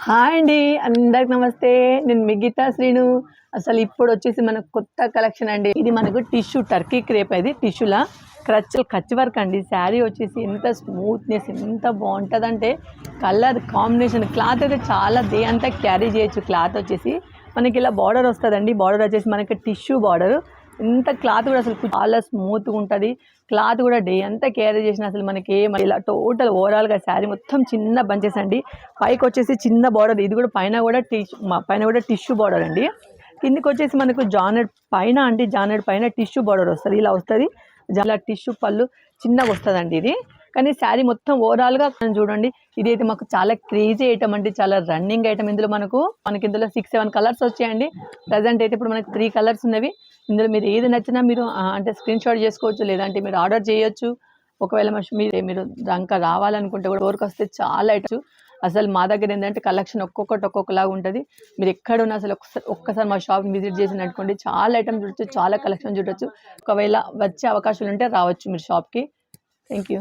Hi అండి. అందరికి నమస్తే. నేను మీ గీతా శ్రీను. అసలు ఇప్పుడు వచ్చేసి మనకు కొత్త కలెక్షన్ అండి. ఇది మనకు టిష్యూ టర్కీ క్రేప్, అది టిష్యూలా కచ్ వర్క్ అండి. శారీ వచ్చేసి ఎంత స్మూత్నెస్, ఎంత బాగుంటుందంటే కలర్ కాంబినేషన్, క్లాత్ అయితే చాలా డే అంతా క్యారీ చేయొచ్చు. క్లాత్ వచ్చేసి మనకి ఇలా బార్డర్ వస్తుందండి. బార్డర్ వచ్చేసి మనకి టిష్యూ బార్డర్. ఇంత క్లాత్ కూడా అసలు చాలా స్మూత్గా ఉంటుంది. క్లాత్ కూడా డే అంతా క్యారీ చేసిన అసలు మనకి ఇలా టోటల్ ఓవరాల్గా శారీ మొత్తం చిన్న బంచెస్ అండి. పైకి వచ్చేసి చిన్న బార్డర్, ఇది కూడా పైన కూడా టిష్యూ బార్డర్ అండి. కిందికి వచ్చేసి మనకు జానెడ్ పైన టిష్యూ బార్డర్ వస్తుంది. ఇలా వస్తుంది ఇలా టిష్యూ పళ్ళు చిన్నగా వస్తుందండి ఇది. కానీ శారీ మొత్తం ఓవరాల్గా చూడండి. ఇది అయితే మాకు చాలా క్రేజీ ఐటమ్ అండి, చాలా రన్నింగ్ ఐటమ్. ఇందులో మనకి ఇందులో 6-7 కలర్స్ వచ్చాయండి. ప్రజెంట్ అయితే ఇప్పుడు మనకి 3 కలర్స్ ఉన్నవి. ఇందులో మీరు ఏది నచ్చినా మీరు అంటే స్క్రీన్ షాట్ చేసుకోవచ్చు, లేదంటే మీరు ఆర్డర్ చేయొచ్చు. ఒకవేళ మీరు ఇంకా రావాలనుకుంటే కూడా ఊరికి వస్తే చాలా ఐటమ్స్. అసలు మా దగ్గర ఏంటంటే కలెక్షన్ ఒక్కొక్కలాగా ఉంటుంది. మీరు ఎక్కడున్నా అసలు ఒక్కసారి మా షాప్ విజిట్ చేసినట్టుకోండి, చాలా ఐటమ్స్ చూడొచ్చు, చాలా కలెక్షన్ చూడొచ్చు. ఒకవేళ వచ్చే అవకాశాలు ఉంటే రావచ్చు మీరు షాప్కి. Thank you.